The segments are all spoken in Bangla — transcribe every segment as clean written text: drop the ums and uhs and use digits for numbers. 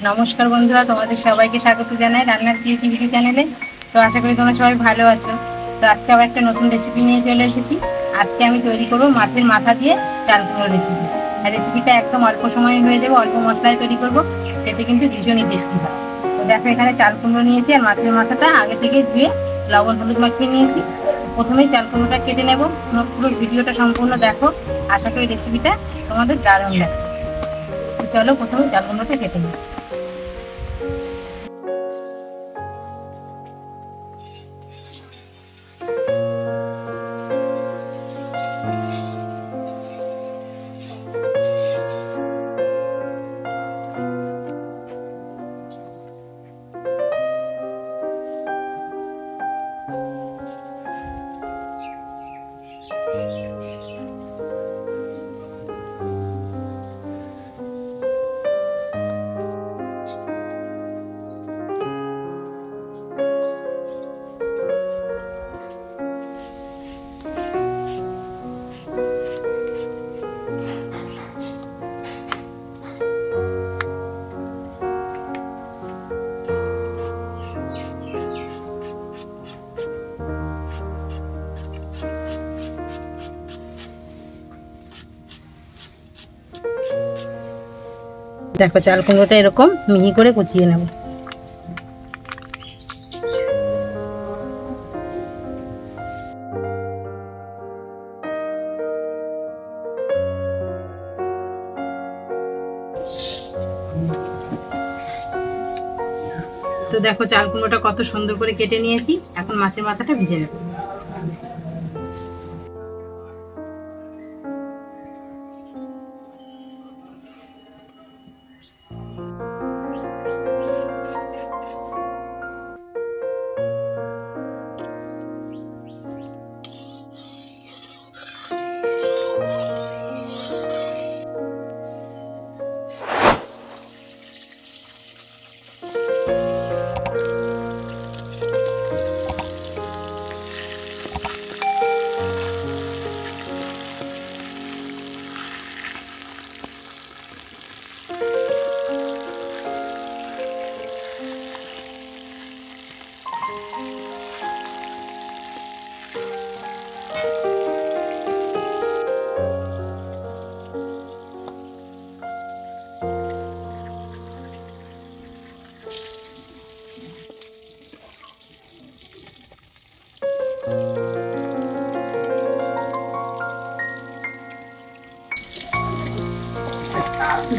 নমস্কার বন্ধুরা, তোমাদের সবাইকে স্বাগত জানাই রান্নার ক্রিয়েটিভিটি চ্যানেলে। তো আশা করি তোমরা সবাই ভালো আছো। তো আজকে আবার একটা নতুন রেসিপি নিয়ে চলে এসেছি। আজকে আমি তৈরি করবো মাছের মাথা দিয়ে চাল কুমড়ো রেসিপি। আর রেসিপিটা একদম অল্প সময়ে হয়ে যাবে, অল্প মশলায় তৈরি করবো, খেতে কিন্তু ভীষণই টেস্টি হয়। তো দেখো, এখানে চাল কুমড়ো নিয়েছি আর মাছের মাথাটা আগে থেকে ধুয়ে লবণ হলুদ মাখিয়ে নিয়েছি। প্রথমেই চাল কুমড়োটা কেটে নেবো। পুরো ভিডিওটা সম্পূর্ণ দেখো, আশা করি রেসিপিটা তোমাদের দারুণ লাগবে। তো চলো প্রথমে চাল কুমড়োটা কেটে নিই। দেখো, চাল কুমড়োটা এরকম মিহি করে কুচিয়ে নেব। তো দেখো, চাল কুমড়োটা কত সুন্দর করে কেটে নিয়েছি। এখন মাছের মাথাটা ভিজে নেব।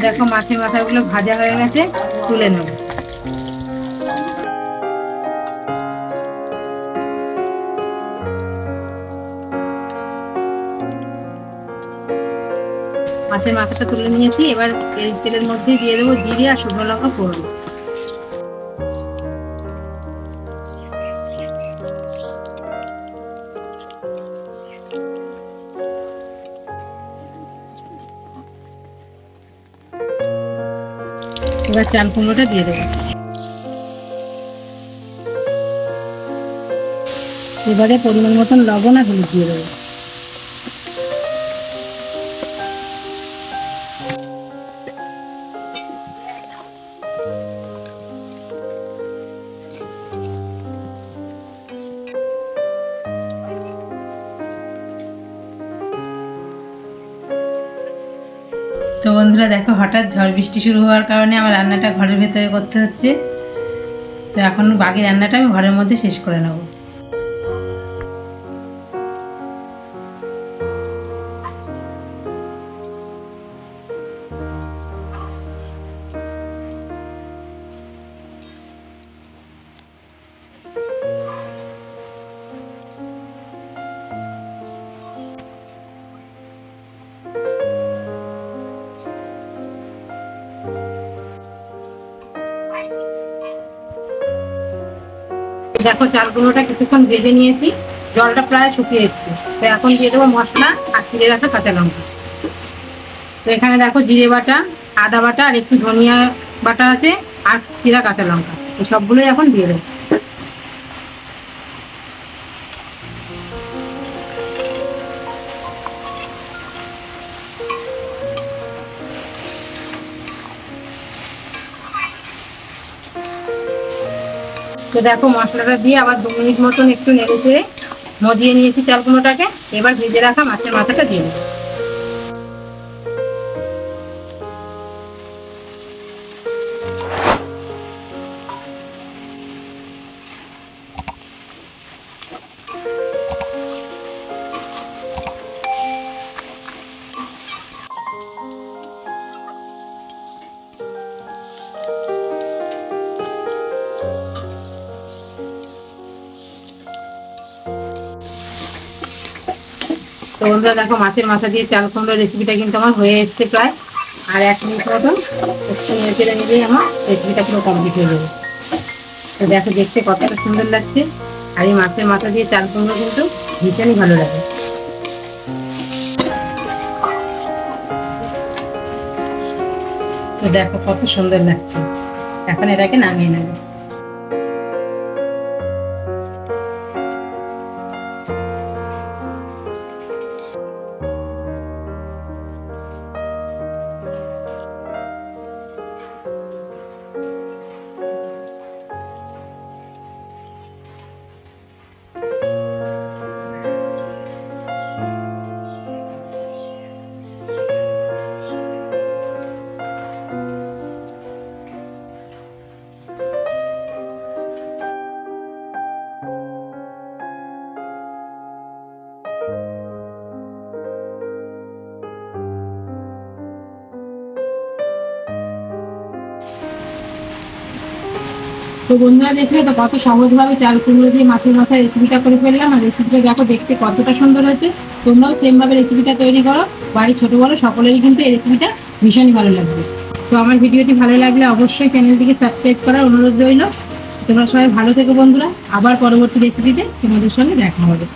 দেখো, মাছের মাথাগুলো ভাজা হয়ে গেছে, তুলে নেব। মাছের মাথাটা তুলে নিয়েছি। এবার এই তেলের মধ্যে দিয়ে দেবো জিরে আর শুকনো লঙ্কা ফোড়ন। এবার চাল কুমড়োটা দিয়ে দেবো। এবারে পরিমাণ মতন লবণ আর হলুদ দিয়ে দেবো। তো বন্ধুরা দেখো, হঠাৎ ঝড় বৃষ্টি শুরু হওয়ার কারণে আমার রান্নাটা ঘরের ভেতরে করতে হচ্ছে। তো এখন বাকি রান্নাটা আমি ঘরের মধ্যে শেষ করে নেব। দেখো, চালগুলোটা কিছুক্ষণ ভেজে নিয়েছি, জলটা প্রায় শুকিয়ে এসছে। তো এখন দিয়ে দেবো মশলা আর চিড়ে রাখা কাঁচা লঙ্কা। তো এখানে দেখো, জিরে বাটা, আদা বাটা আর একটু ধনিয়া বাটা আছে, আর চিরা কাঁচা লঙ্কা, এই সবগুলোই এখন দিয়ে দেবো। তো দেখো মশলাটা দিয়ে আবার 2 মিনিট মতন একটু নেড়ে চেড়ে মজিয়ে নিয়েছি চাল কুমড়োটাকে। এবার ভেজে রাখা মাছের মাথাটা দিয়ে দেবো। তো বন্ধুরা দেখো মাছের মাথা দিয়ে চাল কুমড়ো রেসিপিটা কিন্তু আমার হয়ে এসছে প্রায়। আর 1 মিনিট মতন একটু নেড়ে চেড়ে নিলেই আমার রেসিপিটা পুরো কমপ্লিট হয়ে যাবে। তো দেখো দেখতে কতটা সুন্দর লাগছে। আর এই মাছের মাথা দিয়ে চাল কুমড়ো কিন্তু ভীষণই ভালো লাগে। তো দেখো কত সুন্দর লাগছে। এখন এটাকে নামিয়ে নেব। তো বন্ধুরা দেখলে তো কত সহজভাবে চাল কুমড়ো দিয়ে মাছের মাথা রেসিপিটা করে ফেললাম। আর রেসিপিটা দেখো দেখতে কতটা সুন্দর হয়েছে। তোমরাও সেমভাবে রেসিপিটা তৈরি করো। বাড়ি ছোট বড় সকলেরই কিন্তু এই রেসিপিটা ভীষণই ভালো লাগবে। তো আমার ভিডিওটি ভালো লাগলে অবশ্যই চ্যানেলটিকে সাবস্ক্রাইব করার অনুরোধ রইল। তোমরা সবাই ভালো থেকো বন্ধুরা। আবার পরবর্তী রেসিপিতে তোমাদের সঙ্গে দেখা হবে।